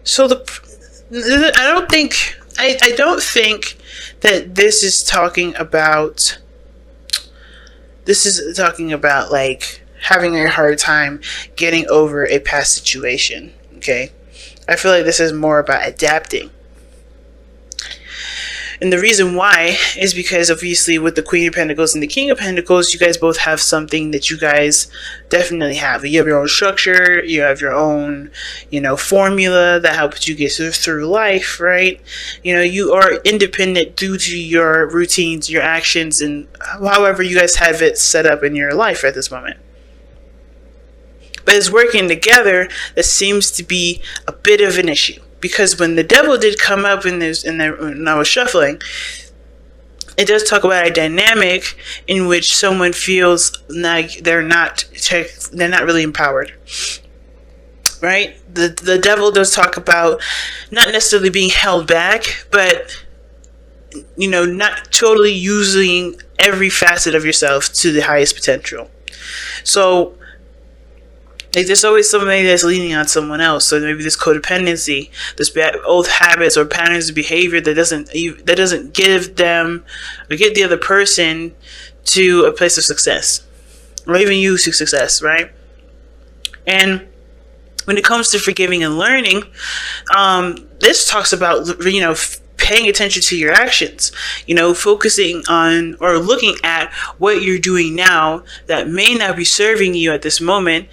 So I don't think that this is talking about. This is talking about like having a hard time getting over a past situation. Okay, I feel like this is more about adapting. And the reason why is because obviously with the Queen of Pentacles and the King of Pentacles, you guys both have something that you guys definitely have. You have your own structure, you have your own, formula that helps you get through life, right? You are independent due to your routines, your actions, and however you guys have it set up in your life at this moment. But it's working together that seems to be a bit of an issue. Because when the devil did come up when I was shuffling, it does talk about a dynamic in which someone feels like they're not really empowered, right? The devil does talk about not necessarily being held back, but not totally using every facet of yourself to the highest potential. So like there's always somebody that's leaning on someone else. So maybe this codependency, this bad old habits or patterns of behavior that doesn't give them or get the other person to a place of success, or even you to success, right? And when it comes to forgiving and learning, this talks about paying attention to your actions, focusing on or looking at what you're doing now that may not be serving you at this moment,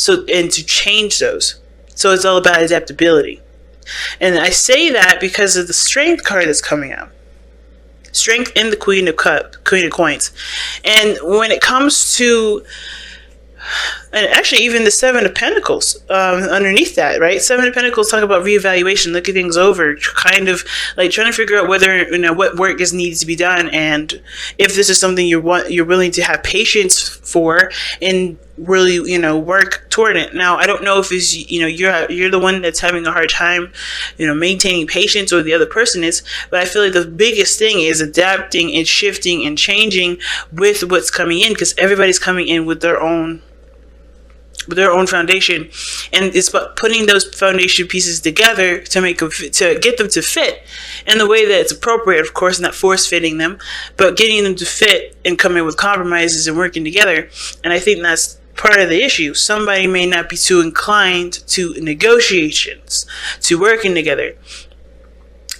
and to change those. So it's all about adaptability. And I say that because of the Strength card that's coming out. Strength in the Queen of Coins. And when it comes to, and actually even the Seven of Pentacles underneath that, right? Seven of Pentacles talk about reevaluation, looking things over, kind of like trying to figure out whether what work needs to be done, and if this is something you're willing to have patience for and really work toward it. Now I don't know if it's you're the one that's having a hard time maintaining patience, or the other person is, but I feel like the biggest thing is adapting and shifting and changing with what's coming in, because everybody's coming in with their own foundation, and it's about putting those foundation pieces together to get them to fit in the way that it's appropriate, of course, not force fitting them, but getting them to fit and coming with compromises and working together. And I think that's part of the issue. Somebody may not be too inclined to negotiations, to working together.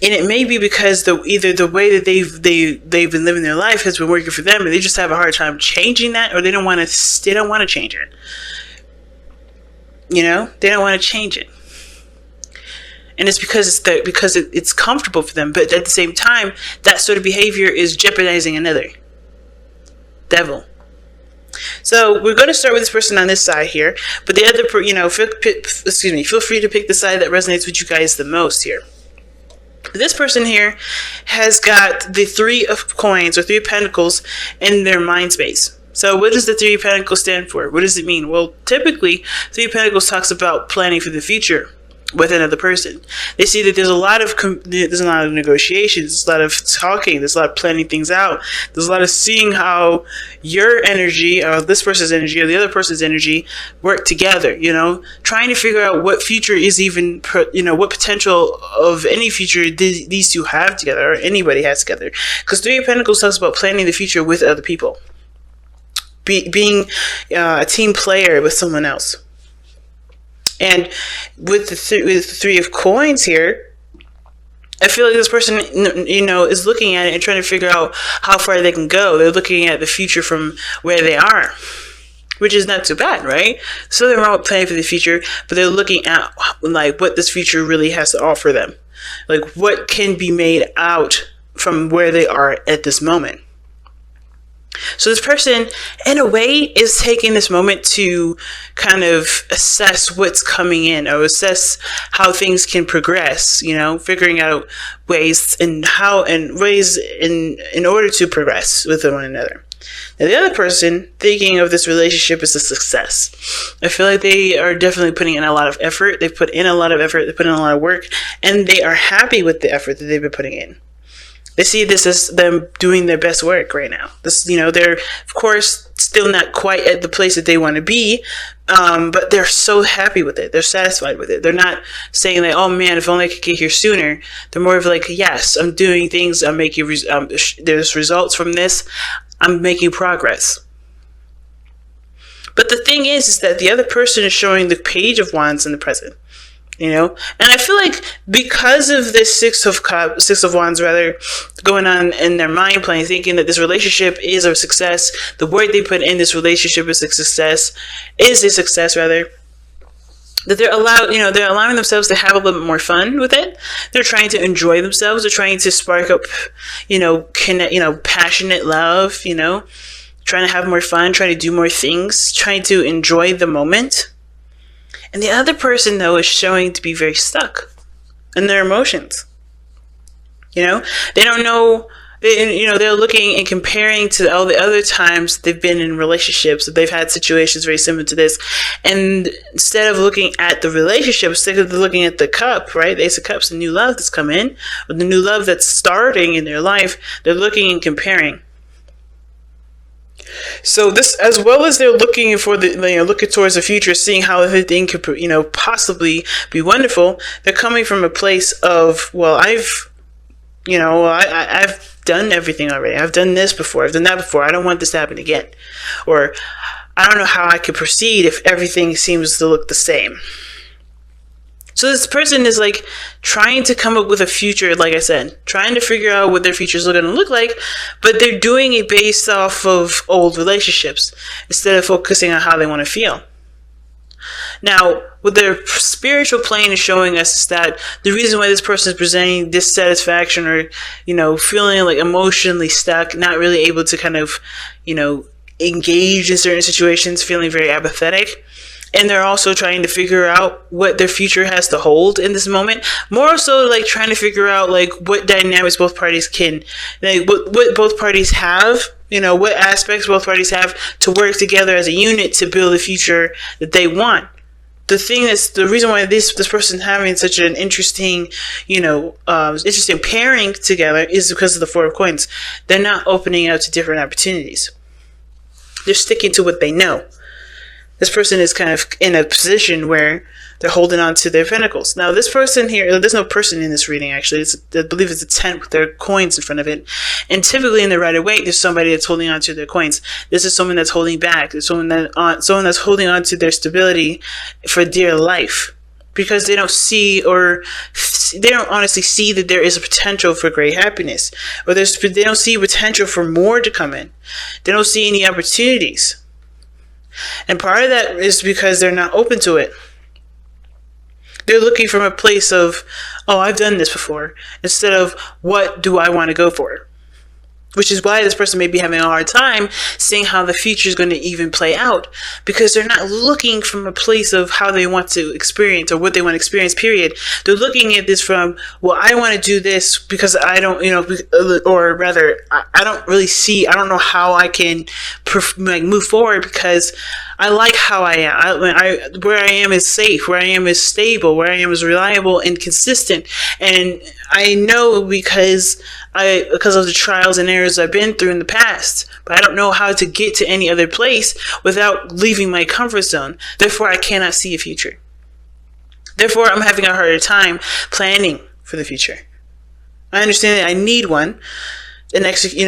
And it may be because either the way that they've been living their life has been working for them, and they just have a hard time changing that, or they don't want to change it. They don't want to change it, and it's because it's comfortable for them. But at the same time, that sort of behavior is jeopardizing another devil. So we're going to start with this person on this side here, but the other, feel free to pick the side that resonates with you guys the most here. This person here has got the Three of Coins or Three of Pentacles in their mind space. So what does the Three of Pentacles stand for? What does it mean? Well, typically, Three of Pentacles talks about planning for the future with another person. They see that there's a lot of negotiations, there's a lot of talking, there's a lot of planning things out, there's a lot of seeing how your energy, or this person's energy, or the other person's energy work together, trying to figure out what future is even, what potential of any future these two have together, or anybody has together. Because Three of Pentacles talks about planning the future with other people. Being a team player with someone else. And with the Three of Coins here, I feel like this person, is looking at it and trying to figure out how far they can go. They're looking at the future from where they are, which is not too bad, right? So they're not planning for the future, but they're looking at like what this future really has to offer them. Like what can be made out from where they are at this moment. So this person, in a way, is taking this moment to kind of assess what's coming in, or assess how things can progress, figuring out ways in order to progress with one another. Now, the other person thinking of this relationship as a success. I feel like they are definitely putting in a lot of effort. They've put in a lot of effort. They put in a lot of work, and they are happy with the effort that they've been putting in. They see this as them doing their best work right now. They're of course still not quite at the place that they want to be, but they're so happy with it. They're satisfied with it. They're not saying like, "Oh man, if only I could get here sooner." They're more of like, "Yes, I'm doing things. I'm making. There's results from this. I'm making progress." But the thing is that the other person is showing the Page of Wands in the present. And I feel like because of this Six of Wands rather going on in their mind plane, thinking that this relationship is a success, the work they put in this relationship is a success rather, that they're allowing themselves to have a little bit more fun with it. They're trying to enjoy themselves. They're trying to spark up, passionate love, trying to have more fun, trying to do more things, trying to enjoy the moment. And the other person, though, is showing to be very stuck in their emotions. They don't know. They're looking and comparing to all the other times they've been in relationships, that they've had situations very similar to this. And instead of looking at the relationship, instead of looking at the cup, right? The Ace of Cups, the new love that's come in, or the new love that's starting in their life, they're looking and comparing. So this, as well as they're looking for looking towards the future, seeing how everything could, possibly be wonderful. They're coming from a place of, well, I've done everything already. I've done this before. I've done that before. I don't want this to happen again. Or I don't know how I could proceed if everything seems to look the same. So this person is like trying to come up with a future, like I said, trying to figure out what their futures are going to look like, but they're doing it based off of old relationships instead of focusing on how they want to feel. Now, what their spiritual plane is showing us is that the reason why this person is presenting dissatisfaction or, feeling like emotionally stuck, not really able to kind of, engage in certain situations, feeling very apathetic. And they're also trying to figure out what their future has to hold in this moment. More so like trying to figure out like what dynamics both parties can, like what both parties have, what aspects both parties have to work together as a unit to build the future that they want. The reason why this person having such an interesting, interesting pairing together is because of the Four of Coins. They're not opening out to different opportunities. They're sticking to what they know. This person is kind of in a position where they're holding on to their pentacles. Now, this person here, there's no person in this reading, actually. I believe it's a tent with their coins in front of it. And typically in the Rider-Waite, there's somebody that's holding on to their coins. This is someone that's holding back. There's someone that's holding on to their stability for dear life. Because they don't honestly see that there is a potential for great happiness. Or they don't see potential for more to come in. They don't see any opportunities. And part of that is because they're not open to it. They're looking from a place of, oh, I've done this before, instead of what do I want to go for? Which is why this person may be having a hard time seeing how the future is going to even play out, because they're not looking from a place of how they want to experience or what they want to experience, period. They're looking at this from, well, I want to do this because I don't, or rather, I don't really see, I don't know how I can move forward because I like how I am. Where I am is safe. Where I am is stable. Where I am is reliable and consistent. And I know because of the trials and errors I've been through in the past. But I don't know how to get to any other place without leaving my comfort zone. Therefore, I cannot see a future. Therefore, I'm having a harder time planning for the future. I understand that I need one.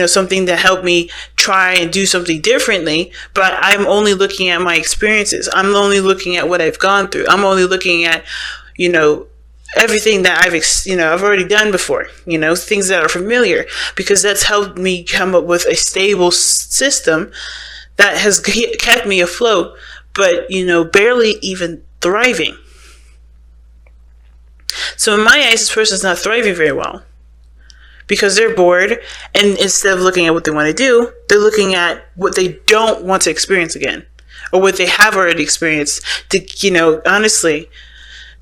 Something to help me try and do something differently, but I'm only looking at my experiences. I'm only looking at what I've gone through. I'm only looking at, everything that I've already done before, things that are familiar, because that's helped me come up with a stable system that has kept me afloat, but, barely even thriving. So in my eyes, this person's not thriving very well. Because they're bored, and instead of looking at what they want to do, they're looking at what they don't want to experience again, or what they have already experienced to, honestly,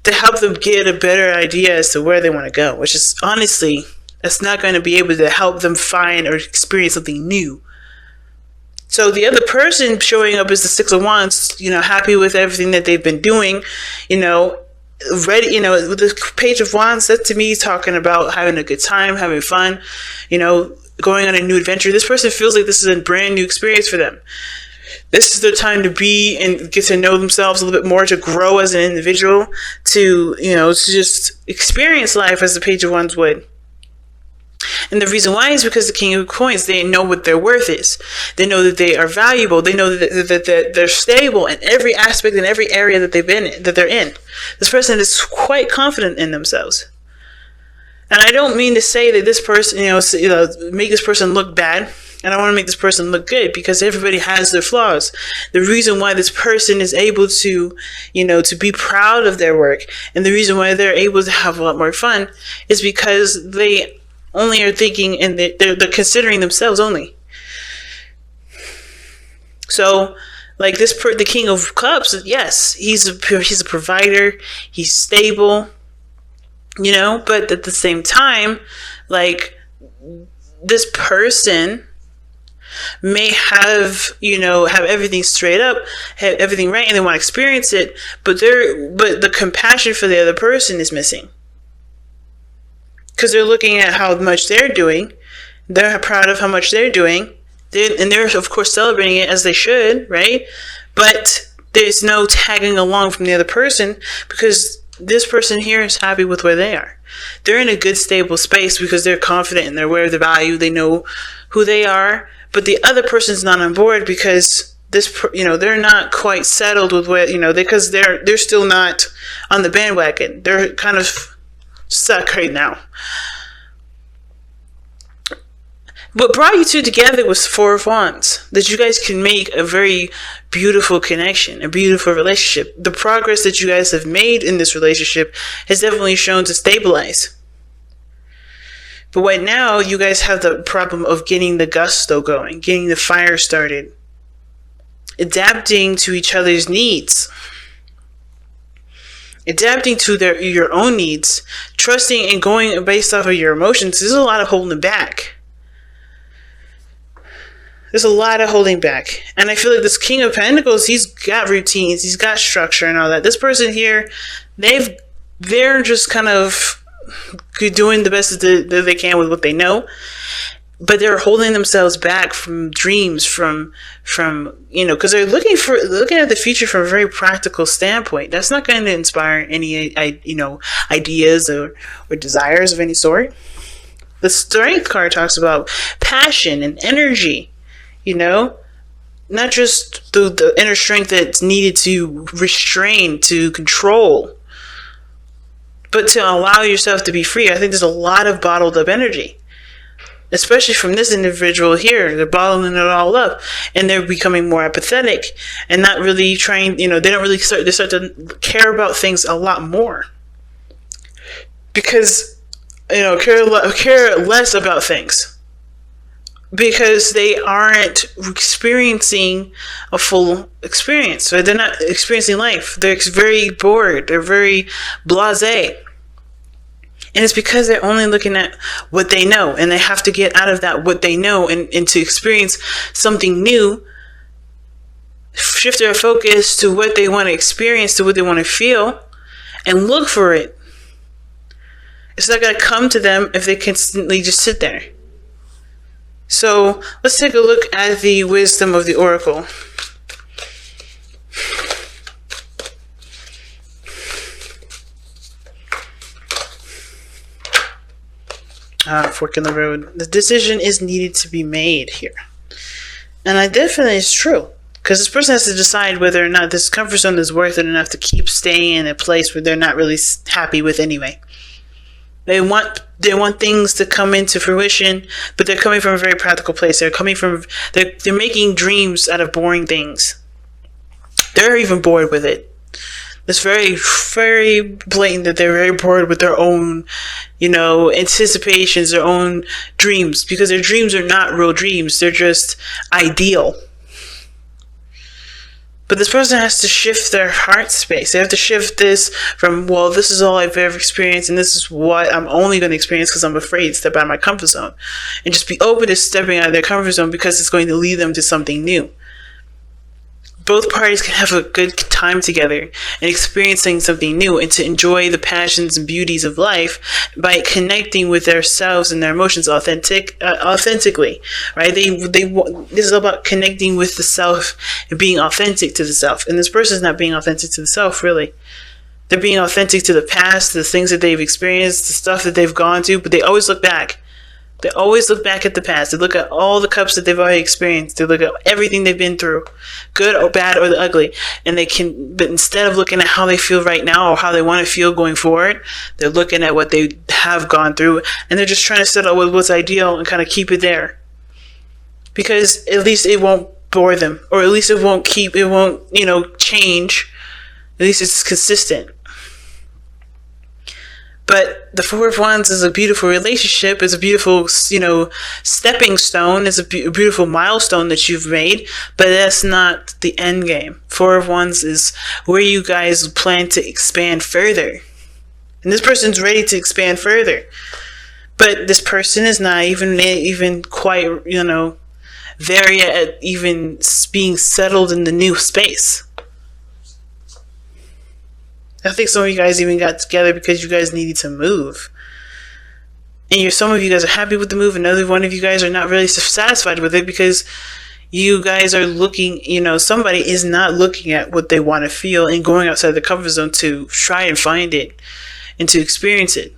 to help them get a better idea as to where they want to go, which is, honestly, that's not going to be able to help them find or experience something new. So the other person showing up is the Six of Wands, happy with everything that they've been doing, ready, with the Page of Wands, that to me is talking about having a good time, having fun, going on a new adventure. This person feels like this is a brand new experience for them. This is their time to be and get to know themselves a little bit more, to grow as an individual, to just experience life as the Page of Wands would. And the reason why is because the King of Coins, they know what their worth is. They know that they are valuable. They know that they're stable in every aspect, in every area that they're in. This person is quite confident in themselves. And I don't mean to say that this person, make this person look bad. And I want to make this person look good, because everybody has their flaws. The reason why this person is able to, to be proud of their work, and the reason why they're able to have a lot more fun, is because they only are thinking, and they're considering themselves only. So, like the King of Cups, yes, he's a provider, he's stable, but at the same time, like, this person may have everything straight up, have everything right, and they want to experience it, but the compassion for the other person is missing. Because they're looking at how much they're doing, they're proud of how much they're doing, and they're of course celebrating it as they should, right? But there's no tagging along from the other person, because this person here is happy with where they are. They're in a good, stable space because they're confident and they're aware of the value. They know who they are, but the other person's not on board because they're not quite settled with what, because they're still not on the bandwagon. They're kind of stuck right now. What brought you two together was Four of Wands, that you guys can make a very beautiful connection, a beautiful relationship. The progress that you guys have made in this relationship has definitely shown to stabilize. But right now, you guys have the problem of getting the gusto going, getting the fire started, adapting to each other's needs, adapting to your own needs, trusting and going based off of your emotions. There's a lot of holding back. There's a lot of holding back. And I feel like this King of Pentacles, he's got routines, he's got structure and all that. This person here, they're just kind of doing the best that they can with what they know. But they're holding themselves back from dreams, from because they're looking at the future from a very practical standpoint. That's not going to inspire any ideas or desires of any sort. The Strength card talks about passion and energy. Not just the inner strength that's needed to restrain, to control, but to allow yourself to be free. I think there's a lot of bottled up energy, especially from this individual here. They're bottling it all up, and they're becoming more apathetic and not really trying, they don't really start to care about things a lot more. Because, care less about things. Because they aren't experiencing a full experience. So they're not experiencing life. They're very bored. They're very blasé. And it's because they're only looking at what they know. And they have to get out of that what they know and to experience something new. Shift their focus to what they want to experience, to what they want to feel. And look for it. It's not going to come to them if they constantly just sit there. So let's take a look at the wisdom of the oracle. Fork in the road. The decision is needed to be made here. And that definitely is true. Because this person has to decide whether or not this comfort zone is worth it enough to keep staying in a place where they're not really happy with anyway. They want things to come into fruition, but they're coming from a very practical place. They're making dreams out of boring things. They're even bored with it. It's very, very blatant that they're very bored with their own, anticipations, their own dreams, because their dreams are not real dreams. They're just ideal. But this person has to shift their heart space. They have to shift this from, well, this is all I've ever experienced, and this is what I'm only going to experience because I'm afraid to step out of my comfort zone. And just be open to stepping out of their comfort zone because it's going to lead them to something new. both parties can have a good time together and experiencing something new, and to enjoy the passions and beauties of life by connecting with themselves and their emotions authentically, right? This is about connecting with the self and being authentic to the self. And this person is not being authentic to the self, really. They're being authentic to the past, the things that they've experienced, the stuff that they've gone through, but they always look back. They always look back at the past. They look at all the cups that they've already experienced. They look at everything they've been through, good or bad or the ugly. And but instead of looking at how they feel right now or how they want to feel going forward, they're looking at what they have gone through, and they're just trying to settle with what's ideal and kind of keep it there. Because at least it won't bore them, or at least it won't, change. At least it's consistent. But the Four of Wands is a beautiful relationship. It's a beautiful, stepping stone. It's a beautiful milestone that you've made. But that's not the end game. Four of Wands is where you guys plan to expand further. And this person's ready to expand further. But this person is not even quite, there yet at even being settled in the new space. I think some of you guys even got together because you guys needed to move. And some of you guys are happy with the move, and another one of you guys are not really satisfied with it because you guys are looking, somebody is not looking at what they want to feel and going outside the comfort zone to try and find it and to experience it.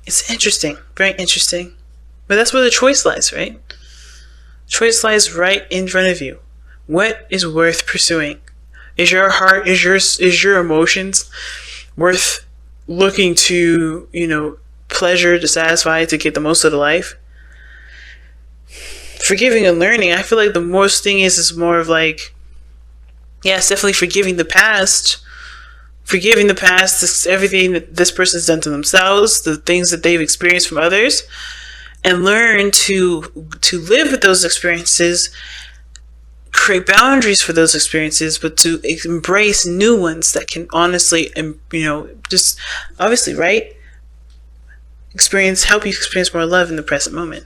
It's interesting, very interesting. But that's where the choice lies, right? Choice lies right in front of you. What is worth pursuing? Is your heart, is your emotions worth looking to, pleasure, to satisfy, to get the most out of life? Forgiving and learning, I feel like the most thing is more of like, it's definitely forgiving the past. Forgiving the past, everything that this person's done to themselves, the things that they've experienced from others, and learn to live with those experiences, create boundaries for those experiences, but to embrace new ones that can honestly, just obviously, right? Help you experience more love in the present moment.